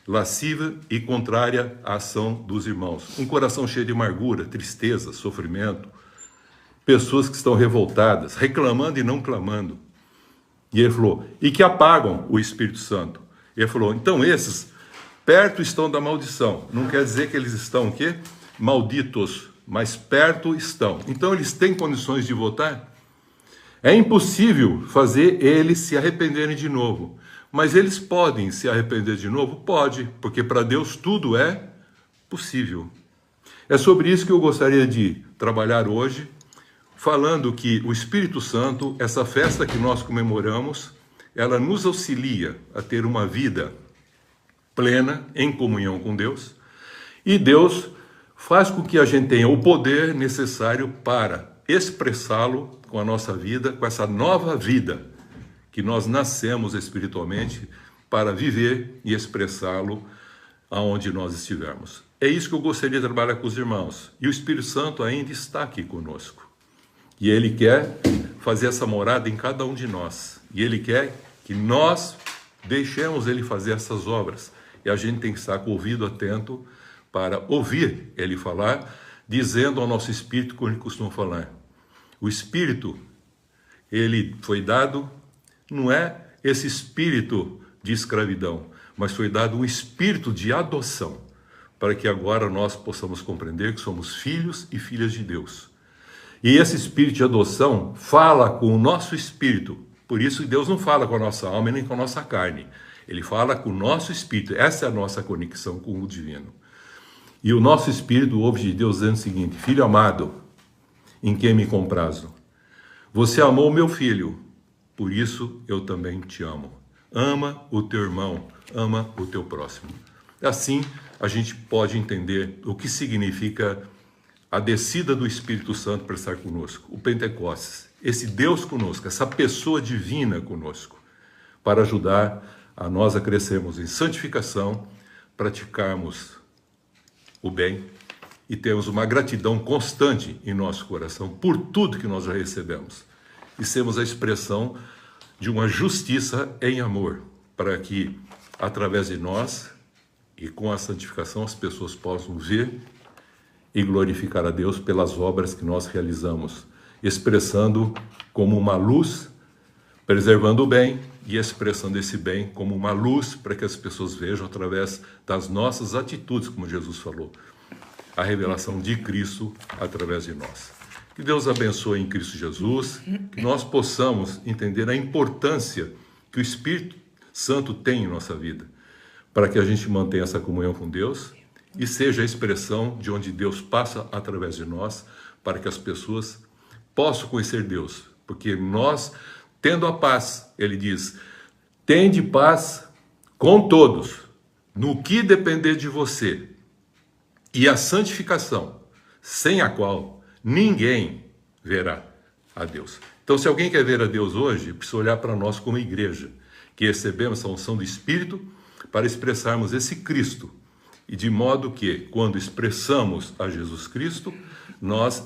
S2: lasciva e contrária à ação dos irmãos. Um coração cheio de amargura, tristeza, sofrimento. Pessoas que estão revoltadas, reclamando e não clamando. E ele falou, e que apagam o Espírito Santo. Ele falou, então esses perto estão da maldição. Não quer dizer que eles estão o quê? Malditos, mas perto estão. Então eles têm condições de votar? É impossível fazer eles se arrependerem de novo. Mas eles podem se arrepender de novo? Pode, porque para Deus tudo é possível. É sobre isso que eu gostaria de trabalhar hoje, falando que o Espírito Santo, essa festa que nós comemoramos, ela nos auxilia a ter uma vida plena em comunhão com Deus, e Deus faz com que a gente tenha o poder necessário para expressá-lo com a nossa vida, com essa nova vida que nós nascemos espiritualmente para viver e expressá-lo aonde nós estivermos. É isso que eu gostaria de trabalhar com os irmãos. E o Espírito Santo ainda está aqui conosco. E ele quer fazer essa morada em cada um de nós. E ele quer que nós deixemos ele fazer essas obras. E a gente tem que estar com o ouvido atento para ouvir ele falar, dizendo ao nosso espírito como ele costuma falar. O espírito, ele foi dado, não é esse espírito de escravidão, mas foi dado um espírito de adoção, para que agora nós possamos compreender que somos filhos e filhas de Deus. E esse espírito de adoção fala com o nosso espírito. Por isso Deus não fala com a nossa alma nem com a nossa carne. Ele fala com o nosso espírito. Essa é a nossa conexão com o divino. E o nosso espírito ouve de Deus dizendo o seguinte: filho amado, em quem me comprazo. Você amou meu filho, por isso eu também te amo. Ama o teu irmão, ama o teu próximo. Assim a gente pode entender o que significa a descida do Espírito Santo para estar conosco, o Pentecostes, esse Deus conosco, essa pessoa divina conosco, para ajudar a nós a crescermos em santificação, praticarmos o bem e temos uma gratidão constante em nosso coração por tudo que nós já recebemos. E sermos a expressão de uma justiça em amor, para que, através de nós e com a santificação, as pessoas possam ver e glorificar a Deus pelas obras que nós realizamos, expressando como uma luz, preservando o bem e expressando esse bem como uma luz para que as pessoas vejam através das nossas atitudes, como Jesus falou, a revelação de Cristo através de nós. Que Deus abençoe em Cristo Jesus, que nós possamos entender a importância que o Espírito Santo tem em nossa vida, para que a gente mantenha essa comunhão com Deus e seja a expressão de onde Deus passa através de nós, para que as pessoas possam conhecer Deus. Porque nós, tendo a paz, ele diz, tende paz com todos, no que depender de você, e a santificação, sem a qual ninguém verá a Deus. Então, se alguém quer ver a Deus hoje, precisa olhar para nós como igreja, que recebemos a unção do Espírito para expressarmos esse Cristo. E de modo que, quando expressamos a Jesus Cristo, nós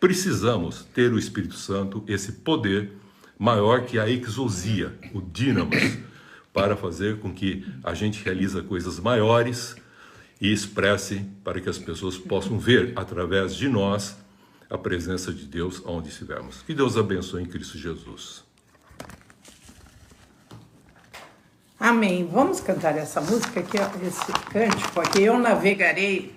S2: precisamos ter o Espírito Santo, esse poder maior que a exousia, o dínamos, para fazer com que a gente realize coisas maiores e expresse para que as pessoas possam ver, através de nós, a presença de Deus onde estivermos. Que Deus abençoe em Cristo Jesus.
S1: Amém. Vamos cantar essa música aqui, esse cântico aqui. Eu navegarei.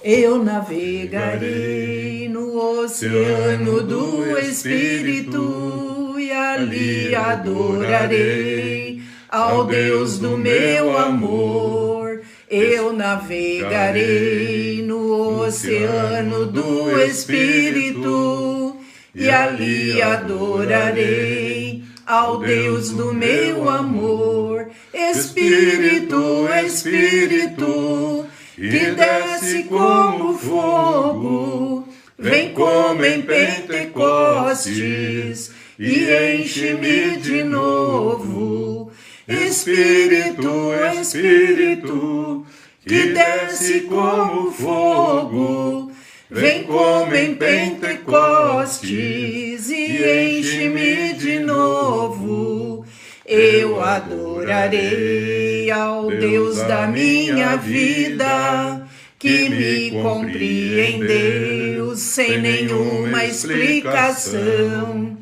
S1: Eu navegarei no oceano do Espírito e ali adorarei ao Deus do meu amor. Eu navegarei no oceano do Espírito e ali adorarei ao Deus do meu amor. Espírito, Espírito, que desce como fogo, vem como em Pentecostes e enche-me de novo. Espírito, Espírito, que desce como fogo, vem como em Pentecostes e enche-me de novo. Eu adorarei ao Deus da minha vida, que me compreendeu sem nenhuma explicação.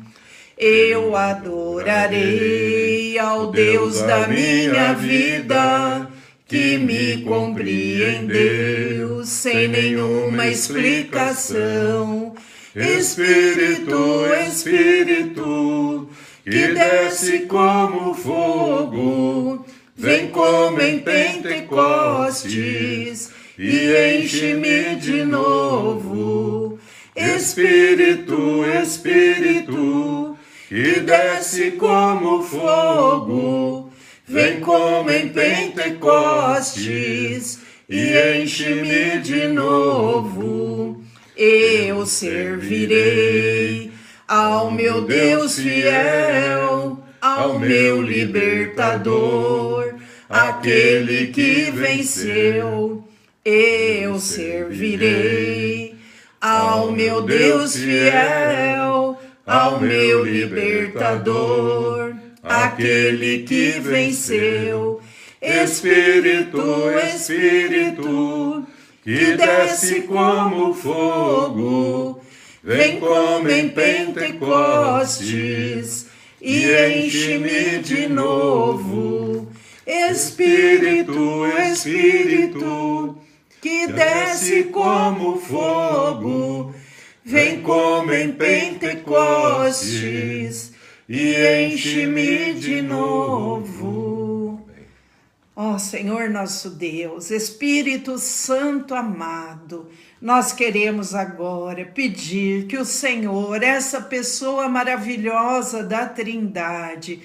S1: Eu adorarei ao Deus da minha vida, que me compreendeu sem nenhuma explicação. Espírito, Espírito, que desce como fogo, vem como em Pentecostes e enche-me de novo. Espírito, Espírito, que desce como fogo, vem como em Pentecostes e enche-me de novo. Eu servirei ao meu Deus fiel, ao meu libertador, aquele que venceu. Eu servirei ao meu Deus fiel, ao meu libertador, aquele que venceu. Espírito, Espírito, que desce como fogo, vem como em Pentecostes e enche-me de novo. Espírito, Espírito, que desce como fogo, vem como em Pentecostes e enche-me de novo. Ó Senhor nosso Deus, Espírito Santo amado, nós queremos agora pedir que o Senhor, essa pessoa maravilhosa da Trindade,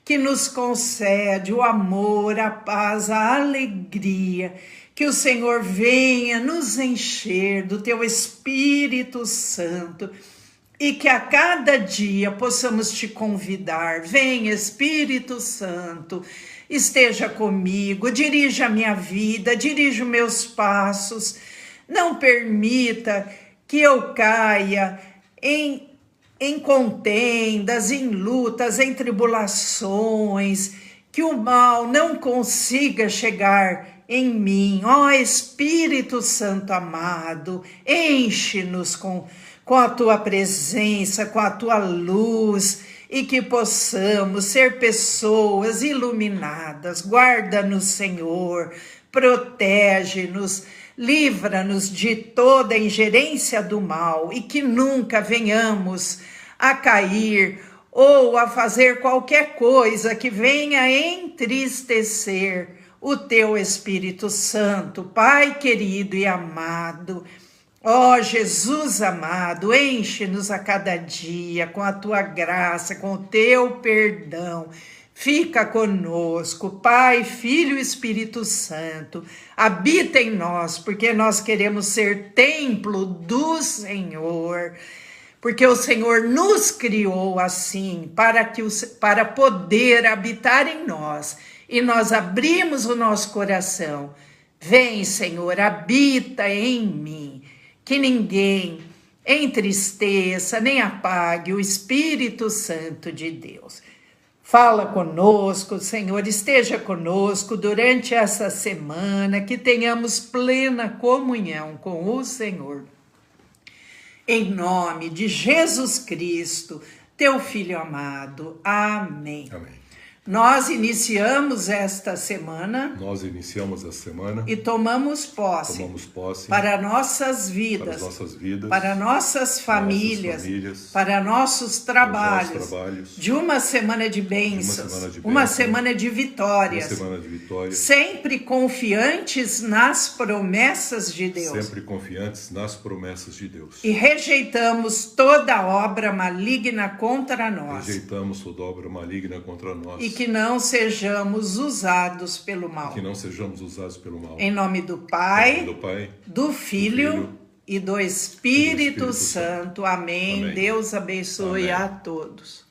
S1: que nos concede o amor, a paz, a alegria, que o Senhor venha nos encher do Teu Espírito Santo e que a cada dia possamos te convidar. Vem, Espírito Santo, esteja comigo, dirija a minha vida, dirija os meus passos. Não permita que eu caia em contendas, em lutas, em tribulações, que o mal não consiga chegar em mim. Ó Espírito Santo amado, enche-nos com a tua presença, com a tua luz, e que possamos ser pessoas iluminadas. Guarda-nos, Senhor, protege-nos, livra-nos de toda ingerência do mal, e que nunca venhamos a cair ou a fazer qualquer coisa que venha entristecer o teu Espírito Santo. Pai querido e amado, ó Jesus amado, enche-nos a cada dia com a tua graça, com o teu perdão. Fica conosco, Pai, Filho e Espírito Santo. Habita em nós, porque nós queremos ser templo do Senhor. Porque o Senhor nos criou assim, para poder habitar em nós. E nós abrimos o nosso coração. Vem, Senhor, habita em mim. Que ninguém entristeça, nem apague o Espírito Santo de Deus. Fala conosco, Senhor, esteja conosco durante essa semana, que tenhamos plena comunhão com o Senhor. Em nome de Jesus Cristo, teu Filho amado. Amém.
S2: Amém.
S1: Nós iniciamos esta semana.
S2: E
S1: tomamos posse. Para nossas vidas. Para nossas famílias. Para nossos trabalhos. De uma semana de bênçãos. Uma semana de vitórias. Sempre confiantes nas promessas de Deus. E rejeitamos toda obra maligna contra nós. E que não sejamos usados pelo mal. Em nome do Pai, do Filho e do Espírito Santo. Amém. Deus abençoe a todos.